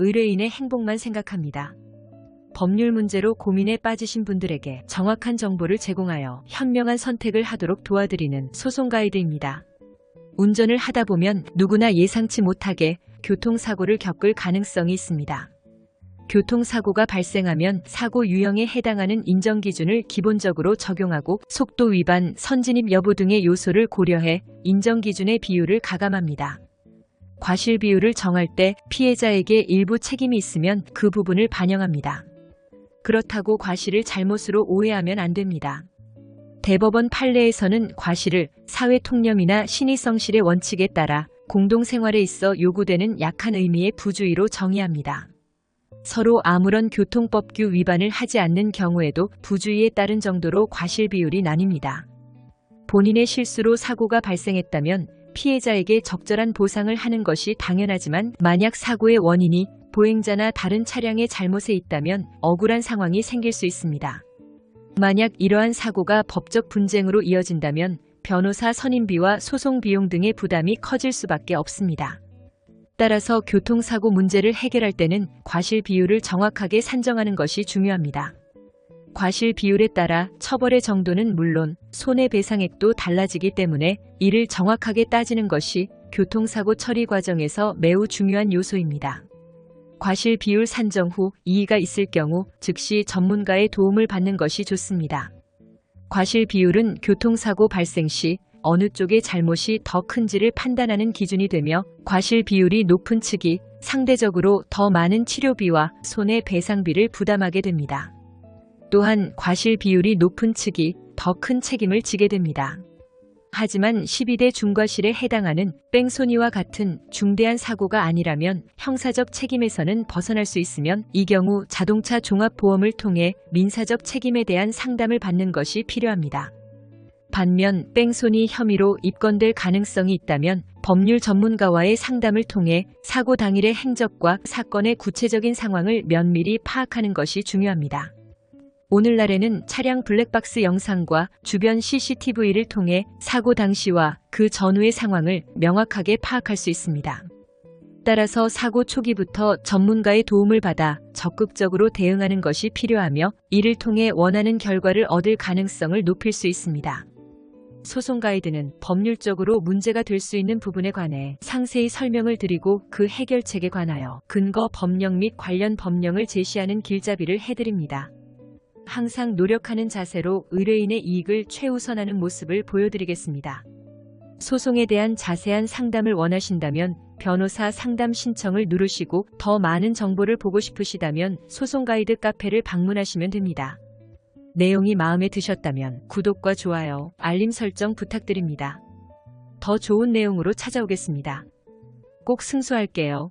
의뢰인의 행복만 생각합니다. 법률 문제로 고민에 빠지신 분들에게 정확한 정보를 제공하여 현명한 선택을 하도록 도와드리는 소송 가이드입니다. 운전을 하다 보면 누구나 예상치 못하게 교통사고를 겪을 가능성이 있습니다. 교통사고가 발생하면 사고 유형에 해당하는 인정기준을 기본적으로 적용하고 속도 위반, 선진입 여부 등의 요소를 고려해 인정기준의 비율을 가감합니다. 과실 비율을 정할 때 피해자에게 일부 책임이 있으면 그 부분을 반영합니다. 그렇다고 과실을 잘못으로 오해하면 안 됩니다. 대법원 판례에서는 과실을 사회통념이나 신의성실의 원칙에 따라 공동생활에 있어 요구되는 약한 의미의 부주의로 정의합니다. 서로 아무런 교통법규 위반을 하지 않는 경우에도 부주의에 따른 정도로 과실 비율이 나뉩니다. 본인의 실수로 사고가 발생했다면 피해자에게 적절한 보상을 하는 것이 당연하지만 만약 사고의 원인이 보행자나 다른 차량의 잘못에 있다면 억울한 상황이 생길 수 있습니다. 만약 이러한 사고가 법적 분쟁으로 이어진다면 변호사 선임비와 소송 비용 등의 부담이 커질 수밖에 없습니다. 따라서 교통사고 문제를 해결할 때는 과실 비율을 정확하게 산정하는 것이 중요합니다. 과실 비율에 따라 처벌의 정도는 물론 손해배상액도 달라지기 때문에 이를 정확하게 따지는 것이 교통사고 처리 과정에서 매우 중요한 요소입니다. 과실 비율 산정 후 이의가 있을 경우 즉시 전문가의 도움을 받는 것이 좋습니다. 과실 비율은 교통사고 발생 시 어느 쪽의 잘못이 더 큰지를 판단하는 기준이 되며 과실 비율이 높은 측이 상대적으로 더 많은 치료비와 손해배상비를 부담하게 됩니다. 또한 과실 비율이 높은 측이 더 큰 책임을 지게 됩니다. 하지만 12대 중과실에 해당하는 뺑소니와 같은 중대한 사고가 아니라면 형사적 책임에서는 벗어날 수 있으면 이 경우 자동차 종합보험을 통해 민사적 책임에 대한 상담을 받는 것이 필요합니다. 반면 뺑소니 혐의로 입건될 가능성이 있다면 법률 전문가와의 상담을 통해 사고 당일의 행적과 사건의 구체적인 상황을 면밀히 파악하는 것이 중요합니다. 오늘날에는 차량 블랙박스 영상과 주변 CCTV를 통해 사고 당시와 그 전후의 상황을 명확하게 파악할 수 있습니다. 따라서 사고 초기부터 전문가의 도움을 받아 적극적으로 대응하는 것이 필요하며 이를 통해 원하는 결과를 얻을 가능성을 높일 수 있습니다. 소송 가이드는 법률적으로 문제가 될 수 있는 부분에 관해 상세히 설명을 드리고 그 해결책에 관하여 근거 법령 및 관련 법령을 제시하는 길잡이를 해드립니다. 항상 노력하는 자세로 의뢰인의 이익을 최우선하는 모습을 보여드리겠습니다. 소송에 대한 자세한 상담을 원하신다면 변호사 상담 신청을 누르시고 더 많은 정보를 보고 싶으시다면 소송 가이드 카페를 방문하시면 됩니다. 내용이 마음에 드셨다면 구독과 좋아요, 알림 설정 부탁드립니다. 더 좋은 내용으로 찾아오겠습니다. 꼭 승소할게요.